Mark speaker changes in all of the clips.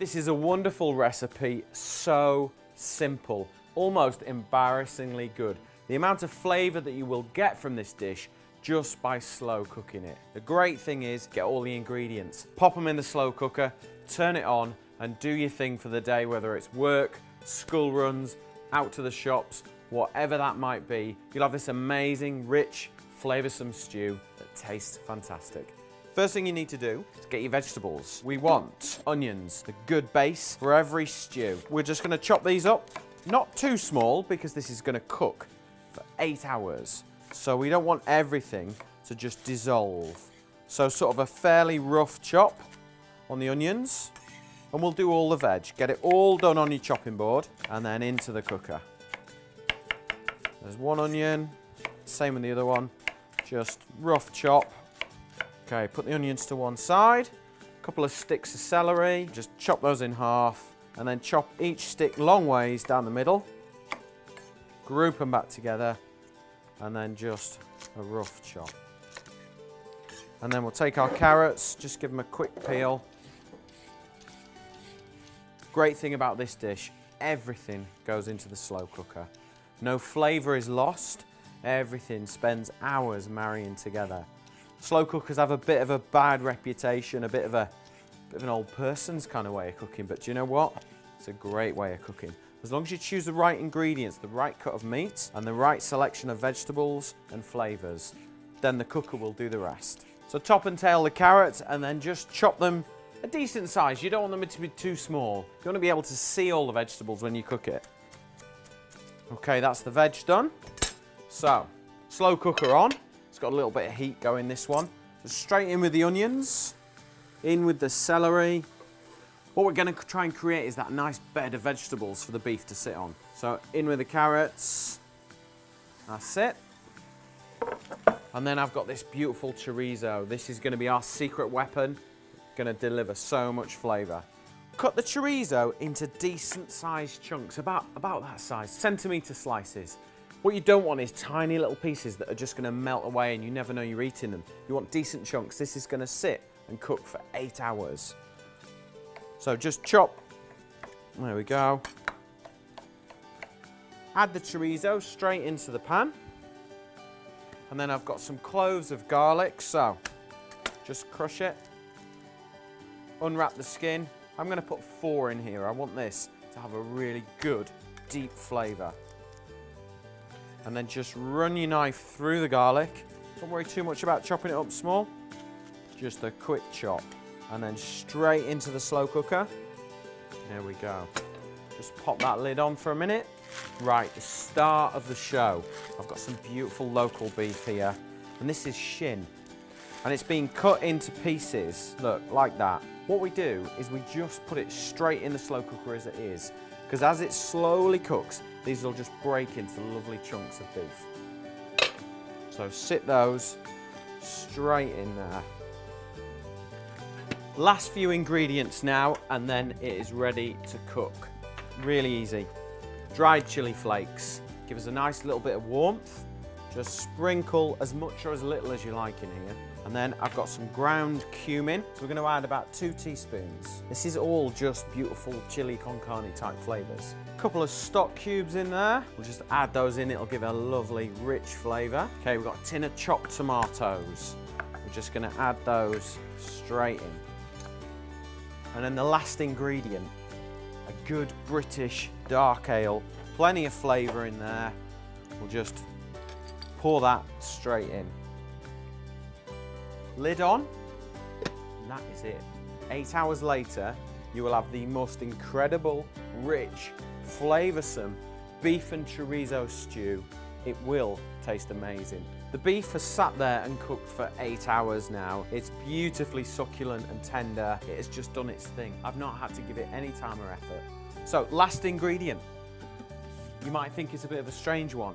Speaker 1: This is a wonderful recipe, so simple, almost embarrassingly good. The amount of flavour that you will get from this dish just by slow cooking it. The great thing is, get all the ingredients, pop them in the slow cooker, turn it on and do your thing for the day, whether it's work, school runs, out to the shops, whatever that might be. You'll have this amazing, rich, flavoursome stew that tastes fantastic. First thing you need to do is get your vegetables. We want onions, a good base for every stew. We're just going to chop these up, not too small because this is going to cook for 8 hours. So we don't want everything to just dissolve. So sort of a fairly rough chop on the onions, and we'll do all the veg. Get it all done on your chopping board and then into the cooker. There's one onion, same with the other one, just rough chop. Okay, put the onions to one side, a couple of sticks of celery, just chop those in half, and then chop each stick long ways down the middle, group them back together, and then just a rough chop. And then we'll take our carrots, just give them a quick peel. Great thing about this dish, everything goes into the slow cooker. No flavour is lost, everything spends hours marrying together. Slow cookers have a bit of a bad reputation, a bit of an old person's kind of way of cooking, but do you know what? It's a great way of cooking. As long as you choose the right ingredients, the right cut of meat, and the right selection of vegetables and flavours, then the cooker will do the rest. So top and tail the carrots and then just chop them a decent size. You don't want them to be too small. You want to be able to see all the vegetables when you cook it. Okay, that's the veg done. So, slow cooker on. It's got a little bit of heat going, this one. So straight in with the onions, in with the celery. What we're going to try and create is that nice bed of vegetables for the beef to sit on. So in with the carrots. That's it. And then I've got this beautiful chorizo. This is going to be our secret weapon. Going to deliver so much flavour. Cut the chorizo into decent sized chunks, about that size, centimetre slices. What you don't want is tiny little pieces that are just going to melt away and you never know you're eating them. You want decent chunks. This is going to sit and cook for 8 hours. So just chop. There we go. Add the chorizo straight into the pan. And then I've got some cloves of garlic, so just crush it. Unwrap the skin. I'm going to put 4 in here. I want this to have a really good, deep flavour. And then just run your knife through the garlic. Don't worry too much about chopping it up small. Just a quick chop. And then straight into the slow cooker. There we go. Just pop that lid on for a minute. Right, the start of the show. I've got some beautiful local beef here. And this is shin. And it's been cut into pieces, look, like that. What we do is we just put it straight in the slow cooker as it is. Because as it slowly cooks, these will just break into lovely chunks of beef. So sit those straight in there. Last few ingredients now, and then it is ready to cook. Really easy. Dried chili flakes. Give us a nice little bit of warmth. Just sprinkle as much or as little as you like in here. And then I've got some ground cumin. So we're going to add about 2 teaspoons. This is all just beautiful chili con carne type flavours. A couple of stock cubes in there. We'll just add those in. It'll give a lovely rich flavour. Okay, we've got a tin of chopped tomatoes. We're just going to add those straight in. And then the last ingredient, a good British dark ale. Plenty of flavour in there. We'll just pour that straight in. Lid on, and that is it. 8 hours later, you will have the most incredible, rich, flavoursome beef and chorizo stew. It will taste amazing. The beef has sat there and cooked for 8 hours now. It's beautifully succulent and tender. It has just done its thing. I've not had to give it any time or effort. So, last ingredient. You might think it's a bit of a strange one.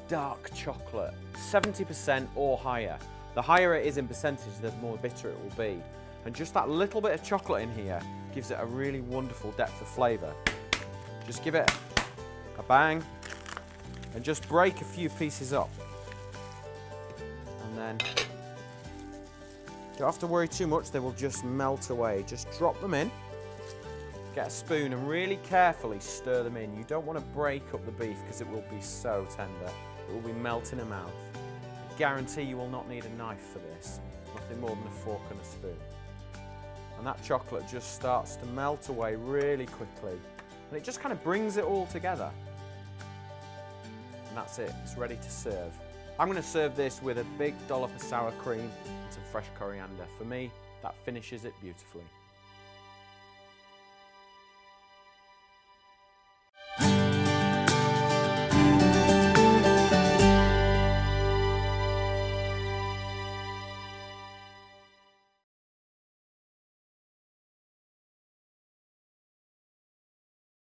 Speaker 1: Dark chocolate, 70% or higher. The higher it is in percentage, the more bitter it will be. And just that little bit of chocolate in here gives it a really wonderful depth of flavour. Just give it a bang and just break a few pieces up. And then you don't have to worry too much, they will just melt away. Just drop them in Get a spoon and really carefully stir them in. You don't want to break up the beef because it will be so tender. It will be melt in a mouth. I guarantee you will not need a knife for this. Nothing more than a fork and a spoon. And that chocolate just starts to melt away really quickly. And it just kind of brings it all together. And that's it, it's ready to serve. I'm going to serve this with a big dollop of sour cream and some fresh coriander. For me, that finishes it beautifully.